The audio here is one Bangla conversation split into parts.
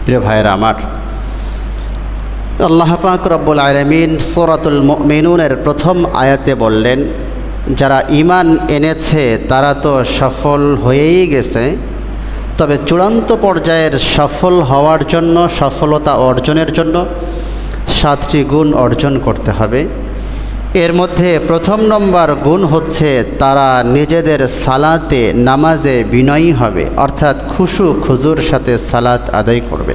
প্রিয় ভাইয়েরা আমার, আল্লাহ পাক রব্বুল আলামিন সূরাতুল মুমিনুনের প্রথম আয়াতে বললেন, যারা ঈমান এনেছে তারা তো সফল হয়েই গেছে, তবে চূড়ান্ত পর্যায়ের সফল হওয়ার জন্য, সফলতা অর্জনের জন্য 7টি গুণ অর্জন করতে হবে। এর মধ্যে প্রথম নম্বর গুণ হচ্ছে তারা নিজেদের সালাতে, নামাজে বিনয়ী হবে, অর্থাৎ খুশু খুজুর সাথে সালাত আদায় করবে।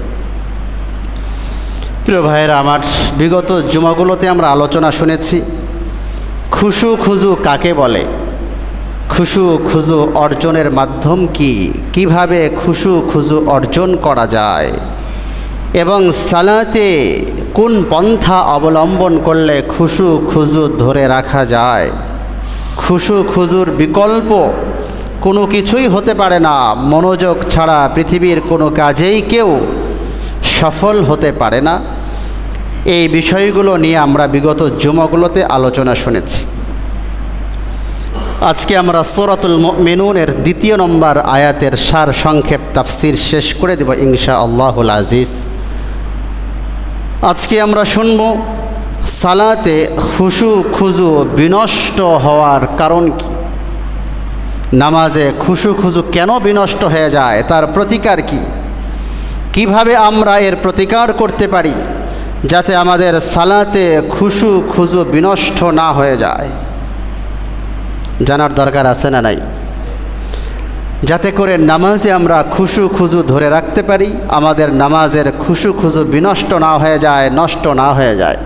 প্রিয় ভাইয়েরা আমার, বিগত জুমাগুলোতে আমরা আলোচনা শুনেছি খুশু খুজু কাকে বলে, খুশু খুজু অর্জনের মাধ্যম কি, কিভাবে খুশু খুজু অর্জন করা যায় এবং সালাতে কোন পন্থা অবলম্বন করলে খুশু খুজু ধরে রাখা যায়। খুশু খুজুর বিকল্প কোনো কিছুই হতে পারে না। মনোযোগ ছাড়া পৃথিবীর কোনো কাজেই কেউ সফল হতে পারে না। এই বিষয়গুলো নিয়ে আমরা বিগত জুমাগুলোতে আলোচনা শুনেছি। আজকে আমরা সূরাতুল মুমিনুনের 2 নম্বর আয়াতের সার সংক্ষেপ তাফসির শেষ করে দেব ইনশাআল্লাহুল আজিজ। আজকে আমরা শুনব সালাতে খুশু খুজু বিনষ্ট হওয়ার কারণ কি, নামাজে খুশু খুজু কেন বিনষ্ট হয়ে যায়, তার প্রতিকার কি, কিভাবে আমরা এর প্রতিকার করতে পারি যাতে আমাদের সালাতে খুশু খুজু বিনষ্ট না হয়ে যায়। জানার দরকার আছে না নাই? যাতে করে নামাজে আমরা খুশু খুজু ধরে রাখতে পারি, আমাদের নামাজের খুশু খুজু বিনষ্ট না হয়ে যায়, নষ্ট না হয়ে যায়।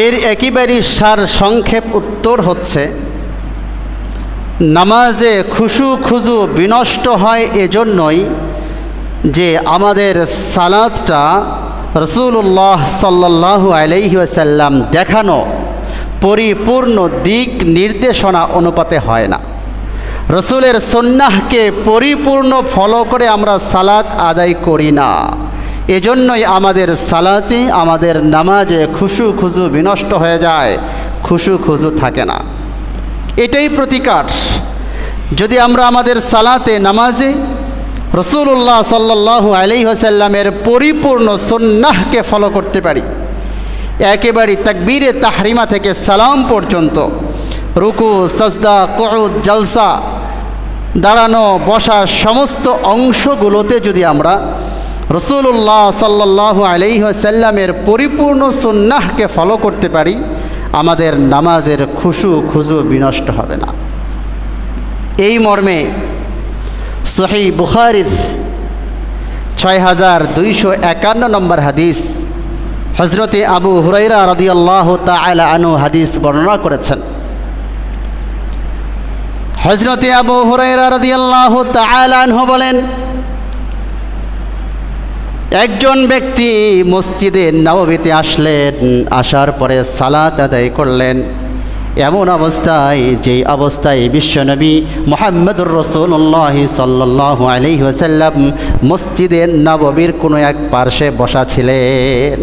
এর একেবারেই সার সংক্ষেপ উত্তর হচ্ছে, নামাজে খুশু খুজু বিনষ্ট হয় এজন্যই যে আমাদের সালাতটা রাসূলুল্লাহ সাল্লাল্লাহু আলাইহি ওয়াসাল্লাম দেখানো পরিপূর্ণ দিক নির্দেশনা অনুপাতে হয় না। রসুলের সুন্নাহকে পরিপূর্ণ ফলো করে আমরা সালাত আদায় করি না। এজন্যই আমাদের সালাতে, আমাদের নামাজে খুশু খুজু বিনষ্ট হয়ে যায়, খুশু খুজু থাকে না। এটাই প্রতিকার। যদি আমরা আমাদের সালাতে, নামাজে রাসূলুল্লাহ সাল্লাল্লাহু আলাইহি ওয়াসাল্লামের পরিপূর্ণ সুন্নাহকে ফলো করতে পারি, একেবারে তাকবীরে তাহরিমা থেকে সালাম পর্যন্ত, রুকু, সাজদা, কুউদ, জালসা, দাঁড়ানো, বসা সমস্ত অংশগুলোতে যদি আমরা রাসূলুল্লাহ সাল্লাল্লাহু আলাইহি ওয়াসাল্লামের পরিপূর্ণ সুন্নাহকে ফলো করতে পারি, আমাদের নামাজের খুশু খুজু বিনষ্ট হবে না। এই মর্মে সহিহ বুখারীর 6251 নম্বর হাদিস হযরতে আবু হুরায়রা রাদিয়াল্লাহু তাআলা আনহু হাদিস বর্ণনা করেছেন। হযরতে আবু হুরায়রা রাদিয়াল্লাহু তাআলা আনহু বলেন, একজন ব্যক্তি মসজিদে নববীতে আসলেন, আসার পরে সালাত আদায় করলেন এমন অবস্থায়, যেই অবস্থায় বিশ্বনবী মুহাম্মদুর রাসূলুল্লাহ সাল্লাল্লাহু আলাইহি ওয়াসাল্লাম মসজিদে নববীর কোনো এক পার্শ্বে বসা ছিলেন।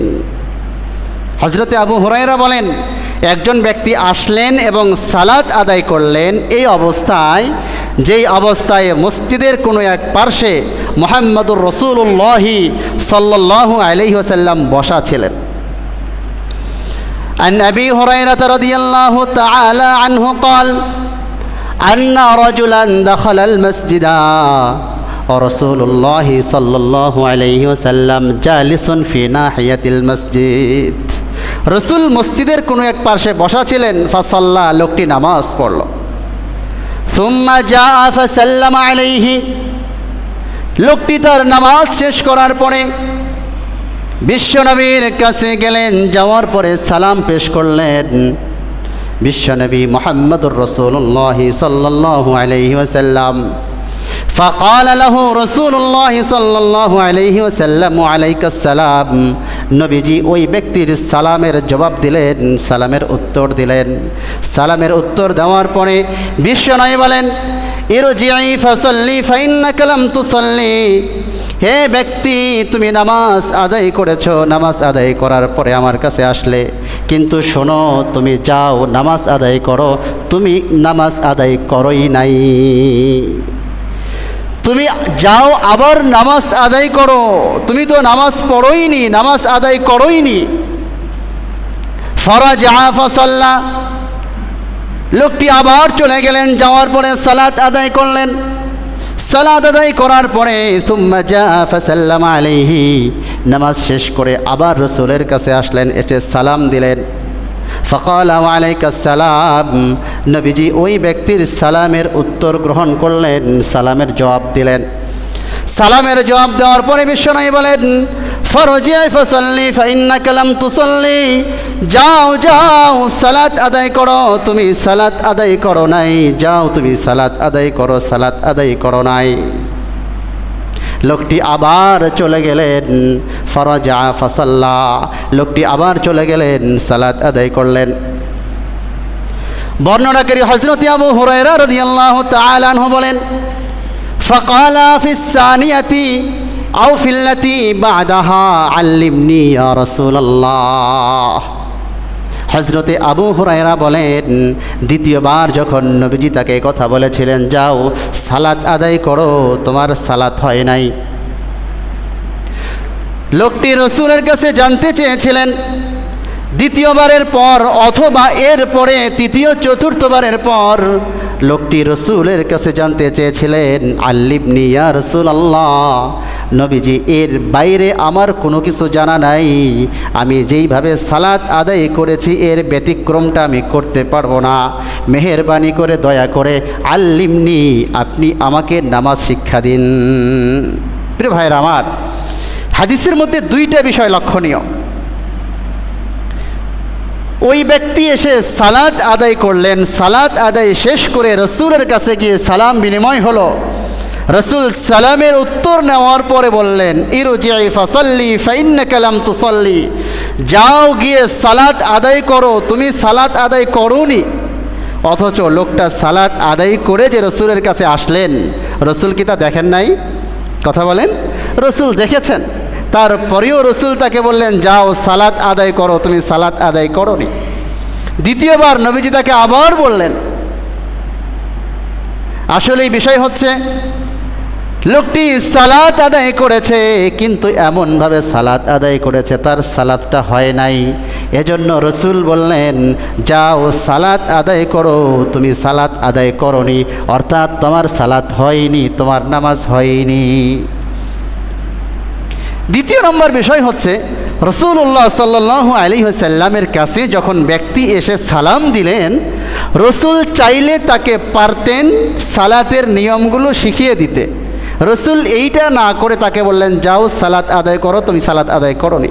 হযরতে আবু হুরায়রা বলেন, একজন ব্যক্তি আসলেন এবং সালাত আদায় করলেন এই অবস্থায়, যেই অবস্থায় মসজিদের কোনো এক পার্শ্বে মুহাম্মদুর রাসূলুল্লাহ সাল্লাল্লাহু আলাইহি ওয়াসাল্লাম বসা ছিলেন। عن أبي هريرة رضي الله تعالى عنه قال أن رجلا دخل المسجد ورسول الله صلى الله عليه وسلم جالس في ناحية المسجد। রসুল মসজিদের কোনো এক পাশে বসা ছিলেন। ফাসাল্লা, লোকটি নামাজ পড়ল। সুম্মা জাআ ফাসাল্লামা আলাইহি, লোকটি তার নামাজ শেষ করার পরে বিশ্বনবীর কাছে গেলেন, যাওয়ার পরে সালাম পেশ করলেন। বিশ্বনবী মুহাম্মদুর রাসূলুল্লাহ সাল্লাল্লাহু আলাইহি ওয়াসাল্লাম فقال له رسول الله صلى الله عليه وسلم وعليك السلام। নবীজি ওই ব্যক্তির সালামের জবাব দিলেন, সালামের উত্তর দিলেন। সালামের উত্তর দেওয়ার পরে বিশ্বনবী বলেন, ইরজিই ফাসাল্লি ফাইন্নাকা লাম তুসাল্লি। হে ব্যক্তি, তুমি নামাজ আদায় করেছো, নামাজ আদায় করার পরে আমার কাছে আসলে, কিন্তু শোনো, তুমি যাও নামাজ আদায় করো, তুমি নামাজ আদায় করোই নাই। তুমি যাও আবার নামাজ আদায় করো, তুমি তো নামাজ পড়োইনি, নামাজ আদায় করোইনি। ফরাজা ফাসাল্লা, লোকটি আবার চলে গেলেন, যাওয়ার পরে সালাত আদায় করলেন। সালাত আদায় করার পরে সুম্মা জা ফাসাল্লামা আলাইহি, নামাজ শেষ করে আবার রাসূলের কাছে আসলেন, এসে সালাম দিলেন। ফাকাল ওয়ালাইকাস সালাম, নবীজি ওই ব্যক্তির সালামের উত্তর গ্রহণ করলেন, সালামের জবাব দিলেন। সালামের জবাব দেওয়ার পরে বিশ্বনবী বলেন, ফরজি ফাসাল্লি ফাইন্নাকা লাম তুসাল্লি, যাও যাও সালাত আদায় করো, তুমি সালাত আদায় করো নাই, যাও তুমি সালাত আদায় করো, সালাত আদায় করো নাই। লোকটি আবার চলে গেলেন, ফরাজা ফাসাল্লা, লোকটি আবার চলে গেলেন, সালাত আদায় করলেন। বর্ণনাকারী হযরত আবু হুরায়রা রাদিয়াল্লাহু তাআলা আনহু বলেন, ফাকালা ফিস সানিয়াতি আও ফিল্লাতি বাদাহা আল্লিমনি ইয়া রাসূলুল্লাহ। হযরতে আবু হুরায়রা বলেন, দ্বিতীয়বার যখন নবীজি তাকে কথা বলেছিলেন, যাও সালাত আদায় করো, তোমার সালাত হয় নাই। লোকটি রাসূলের কাছে জানতে চেয়েছিলেন, দ্বিতীয়বারের পর অথবা এর পরে তৃতীয় চতুর্থবারের পর লোকটি রাসূলের কাছে জানতে চেয়েছিলেন, আল্লিমনি ইয়া রাসূলুল্লাহ, নবীজি এর বাইরে আমার কোনো কিছু জানা নাই, আমি যেইভাবে সালাত আদায় করেছি এর ব্যতিক্রমটা আমি করতে পারবো না, মেহেরবানি করে দয়া করে আল্লিমনি, আপনি আমাকে নামাজ শিক্ষা দিন। প্রিয় ভাইরা আমার, হাদিসের মধ্যে দুইটা বিষয় লক্ষণীয়। ওই ব্যক্তি এসে সালাত আদায় করলেন, সালাত আদায় শেষ করে রাসূলের কাছে গিয়ে সালাম বিনিময় হলো। রাসূল সালামের উত্তর নেওয়ার পরে বললেন, ইরজিই ফাসাল্লি ফাইন্নাকা লাম তুসাল্লি, যাও গিয়ে সালাত আদায় করো, তুমি সালাত আদায় করোনি। অথচ লোকটা সালাত আদায় করে যে রাসূলের কাছে আসলেন, রাসূল কি তা দেখেন নাই? কথা বলেন, রাসূল দেখেছেন। তারপরেও রাসূল তাকে বললেন, যাও সালাত আদায় করো, তুমি সালাত আদায় করোনি। দ্বিতীয়বার নবীজি তাকে আবার বললেন। আসলে এই বিষয় হচ্ছে, লোকটি সালাত আদায় করেছে, কিন্তু এমনভাবে সালাত আদায় করেছে তার সালাতটা হয় নাই। এজন্য রাসূল বললেন, যাও সালাত আদায় করো, তুমি সালাত আদায় করোনি, অর্থাৎ তোমার সালাত হয়নি, তোমার নামাজ হয়নি। দ্বিতীয় নম্বর বিষয় হচ্ছে, রাসূলুল্লাহ সাল্লাল্লাহু আলাইহি ওয়াসাল্লামের কাছে যখন ব্যক্তি এসে সালাম দিলেন, রাসূল চাইলে তাকে পারতেন সালাতের নিয়মগুলো শিখিয়ে দিতে। রাসূল এইটা না করে তাকে বললেন, যাও সালাত আদায় করো, তুমি সালাত আদায় করোনি।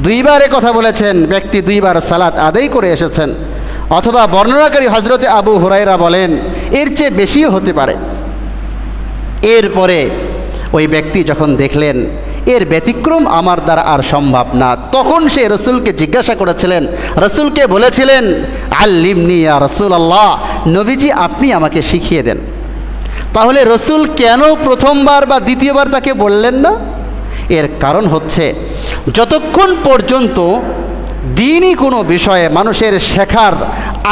দুইবারে কথা বলেছেন, ব্যক্তি দুইবার সালাত আদায় করে এসেছেন। অথবা বর্ণনাকারী হযরতে আবু হুরায়রা বলেন, এর চেয়ে বেশিও হতে পারে। এরপরে ওই ব্যক্তি যখন দেখলেন এর ব্যতিক্রম আমার দ্বারা আর সম্ভব না, তখন সে রাসূলকে জিজ্ঞাসা করেছিলেন, রাসূলকে বলেছিলেন, আল্লিমনি ইয়া রাসূলুল্লাহ, নবীজি আপনি আমাকে শিখিয়ে দেন। তাহলে রাসূল কেন প্রথমবার বা দ্বিতীয়বার তাকে বললেন না? এর কারণ হচ্ছে, যতক্ষণ পর্যন্ত দ্বীনি কোনো বিষয়ে মানুষের শেখার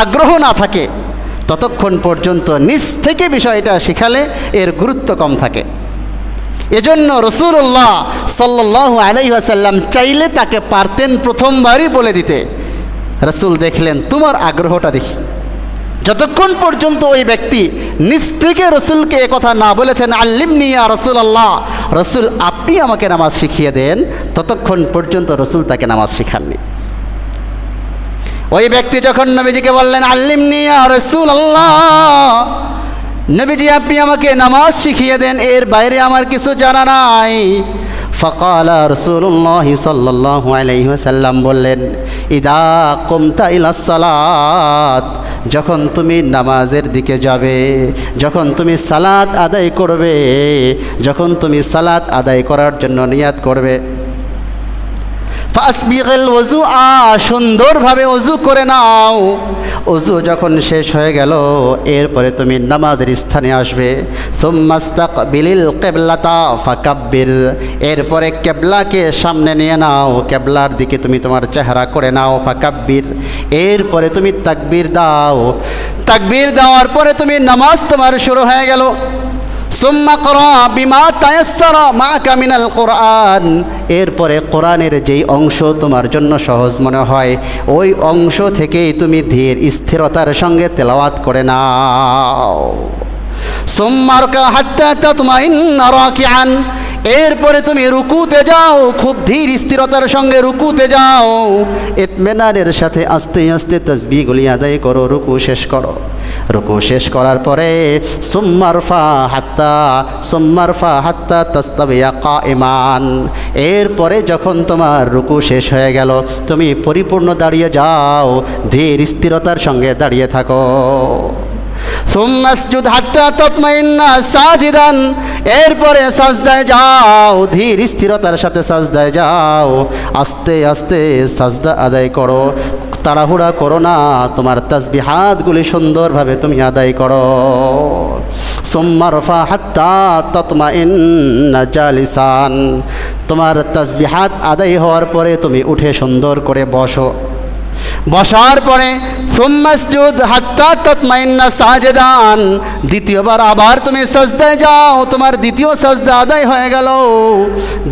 আগ্রহ না থাকে, ততক্ষণ পর্যন্ত নিজ থেকে বিষয়টা শেখালে এর গুরুত্ব কম থাকে। এজন্য রাসূলুল্লাহ সাল্লাল্লাহু আলাইহি ওয়াসাল্লাম চাইলে তাকে পারতেন প্রথমবারই বলে দিতে। রাসূল দেখলেন তোমার আগ্রহটা দেখি। যতক্ষণ পর্যন্ত ওই ব্যক্তি নিজ থেকে রাসূলকে একথা না বলেছেন, আল্লিমনি ইয়া রাসূলুল্লাহ, রাসূল আপনি আমাকে নামাজ শিখিয়ে দেন, ততক্ষণ পর্যন্ত রাসূল তাকে নামাজ শিখাননি। ওই ব্যক্তি যখন নবীজিকে বললেন, আল্লিমনি ইয়া রাসূলুল্লাহ, নবীজি আপনি আমাকে নামাজ শিখিয়ে দেন, এর বাইরে আমার কিছু জানা নাই। ফাকালা রাসূলুল্লাহ সাল্লাল্লাহু আলাইহি ওয়াসাল্লাম বললেন, ইদা কুমতা ইলাস সালাত, যখন তুমি নামাজের দিকে যাবে, যখন তুমি সালাত আদায় করবে, যখন তুমি সালাত আদায় করার জন্য নিয়াত করবে, ফাসবিগিল ওযুআ, সুন্দরভাবে ওযু করে নাও। ওযু যখন শেষ হয়ে গেল, এরপরে তুমি নামাজের স্থানে আসবে। সুম্মাস্তাকবিলিল কিবলাতা ফাকাব্বির, এরপরে কিবলাকে সামনে নিয়ে নাও, কিবলার দিকে তুমি তোমার চেহারা করে নাও। ফাকাব্বির, এরপরে তুমি তাকবীর দাও। তাকবীর দেওয়ার পরে তুমি নামাজ তোমার শুরু হয়ে গেল। সুম্মা ক্রা বিমা তায়াসসারা মাআকা মিনাল কুরআন, এরপরে কোরআনের যেই অংশ তোমার জন্য সহজ মনে হয় ওই অংশ থেকেই তুমি ধীর স্থিরতার সঙ্গে তেলাওয়াত করে নাও। সুম্মা রকা হাত্তা তাতমাইন্না রাকিআন, এরপরে তুমি রুকুতে যাও, খুব ধীর স্থিরতার সঙ্গে রুকুতে যাও, ইতমিনানের সাথে আস্তে আস্তে তাসবিহগুলি আদায় করো, রুকু শেষ করো। রুকু শেষ করার পরে সুম্মারফা হাত্তা তাস্তাবিয়া কাইমান, এরপরে যখন তোমার রুকু শেষ হয়ে গেল তুমি পরিপূর্ণ দাঁড়িয়ে যাও, ধীর স্থিরতার সঙ্গে দাঁড়িয়ে থাকো। সুম্মাসজুদ হাত্তা তাতমাইন্না সাজিদান, এরপরে সাজদায় যাও, ধীর স্থিরতার সাথে সাজদায় যাও, আস্তে আস্তে সাজদা আদায় করো, তাড়াহুড়া করো না, তোমার তাসবিহাতগুলি সুন্দরভাবে তুমি আদায় করো। সুম্মা রফা হাত্তা তাতমাইন্না জালিসান, তোমার তাসবিহাত আদায় হওয়ার পরে তুমি উঠে সুন্দর করে বসো। বসার পরে সুম্মাসজুদ হাত্তা তাতমাইন্না সাজিদান, দ্বিতীয়বার আবার তুমি সাজদায় যাও, তোমার দ্বিতীয় সাজদা আদায় হয়ে গেল।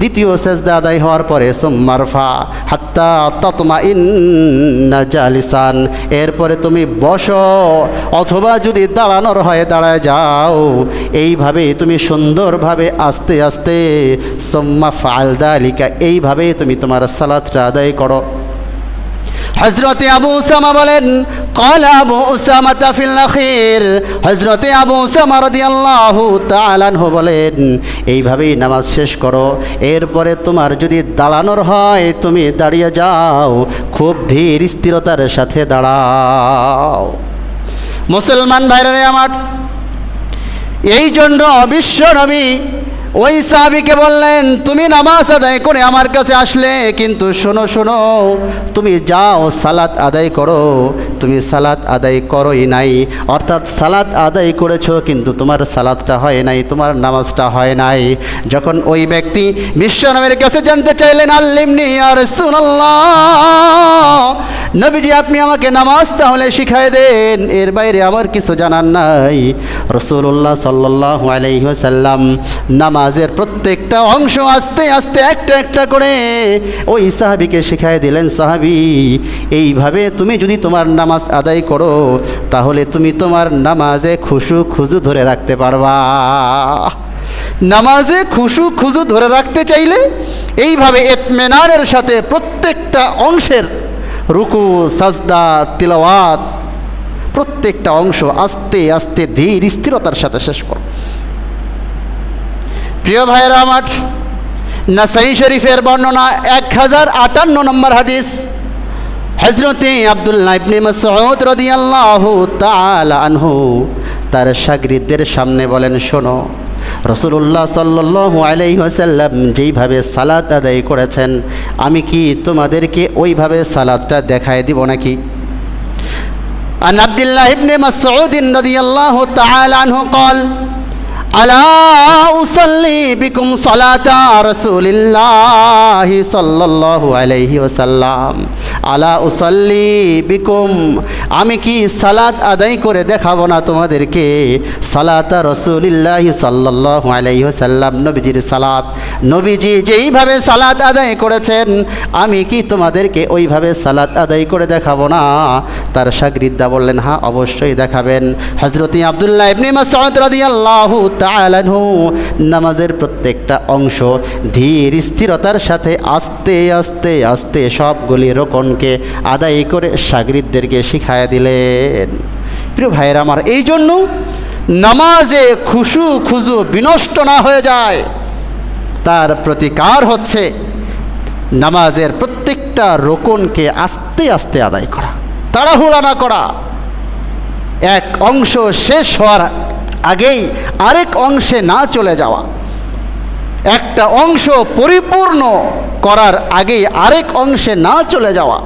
দ্বিতীয় সাজদা আদায় হওয়ার পরে সুম্মারফা হাত্তা তাতমাইন্না জালিসান, এরপরে তুমি বসো, অথবা যদি দাঁড়ানোর হয় দাঁড়ায় যাও। এইভাবে তুমি সুন্দরভাবে আস্তে আস্তে সুম্মা ফাআল যালিকা, এইভাবে তুমি তোমার সালাতটা আদায় করো। হযরতে আবু উসামা বলেন, ক্বালা আবু উসামা ফিল আখির, হযরতে আবু উসামা রাদিয়াল্লাহু তাআলা আনহু বলেন, এইভাবেই নামাজ শেষ করো। এরপরে তোমার যদি দাঁড়ানোর হয় তুমি দাঁড়িয়ে যাও, খুব ধীর স্থিরতার সাথে দাঁড়াও। মুসলমান ভাইরা আমার, এই জন্য বিশ্ব নবী ওই সাহাবীকে বললেন, তুমি নামাজ আদায় করে আমার কাছে আসলে, কিন্তু শোনো শোনো, তুমি যাও সালাত আদায় করো। তুমি সালাত আদায় করোই নাই, অর্থাৎ সালাত আদায় করেছো কিন্তু তোমার সালাতটা হয় নাই, তোমার নামাজটা হয় নাই। যখন ওই ব্যক্তি বিশ্বনবীর কাছে জানতে চাইলেন, আল্লিমনি ইয়া রাসূলুল্লাহ, নবীজি আপনি আমাকে নামাজ তাহলে শিখাই দেন, এর বাইরে আমার কিছু জানার নাই। রাসূলুল্লাহ সাল্লাল্লাহু আলাইহি ওয়াসাল্লাম নামাজের প্রত্যেকটা অংশ আস্তে আস্তে একটা একটা করে ওই সাহাবীকে শিখাই দিলেন। সাহাবী, এইভাবে তুমি যদি তোমার নামাজ আদায় করো তাহলে তুমি তোমার নামাজে খুশু খুজু ধরে রাখতে পারবা। নামাজে খুশু খুজু ধরে রাখতে চাইলে এইভাবে ইতমিনানের সাথে প্রত্যেকটা অংশের রুকু, সাজদা, তিলাওয়াত, প্রত্যেকটা অংশ আস্তে আস্তে ধীর স্থিরতার সাথে শেষ করো। প্রিয় ভাইরা আমার, নাসাই শরীফের বর্ণনা 1058 নম্বর হাদিস, হযরতে আব্দুল্লাহ ইবনে মাসউদ রাদিয়াল্লাহু তাআলা আনহু তার শাগিরদের সামনে বলেন, শোনো, রাসূলুল্লাহ সাল্লাল্লাহু আলাইহি ওয়াসাল্লাম যেইভাবে সালাত আদায় করেছেন আমি কি তোমাদেরকে ওইভাবে সালাতটা দেখায় দিব নাকি? আন আব্দুল্লাহ ইবনে মাসউদ রাদিয়াল্লাহু তাআলা আনহু قال আলা উসাল্লি বিকুম সালাতা রাসূলিল্লাহি সাল্লাল্লাহু আলাইহি ওয়াসাল্লাম, আলা উসাল্লি বিকুম, আমি কি সালাত আদায় করে দেখাবো না তোমাদেরকে? সালাতা রাসূলিল্লাহি সাল্লাল্লাহু আলাইহি ওয়াসাল্লাম, নবীজির সালাত, নবীজি যেইভাবে সালাত আদায় করেছেন আমি কি তোমাদেরকে ওইভাবে সালাত আদায় করে দেখাবো না? তার শাগিরদরা বললেন, হ্যাঁ অবশ্যই দেখাবেন। হযরত আব্দুল্লাহ ইবনে মাসউদ রাদিয়াল্লাহু তাআলা আনহু নামাজের প্রত্যেকটা অংশ ধীর স্থিরতার সাথে আস্তে আস্তে আস্তে সবগুলি রোকনকে আদায় করে শাগিরদেরকে শিখায়া দিলেন। প্রিয় ভাইয়েরা আমার, এই জন্য নামাজে খুশু খুজু বিনষ্ট না হয়ে যায় তার প্রতিকার হচ্ছে নামাজের প্রত্যেকটা রোকনকে আস্তে আস্তে আদায় করা, তাড়াহুড়া না করা। এক অংশ শেষ হওয়ার আগেই আরেক অংশে না চলে যাওয়া, একটা অংশ পরিপূর্ণ করার আগেই আরেক অংশে না চলে যাওয়া।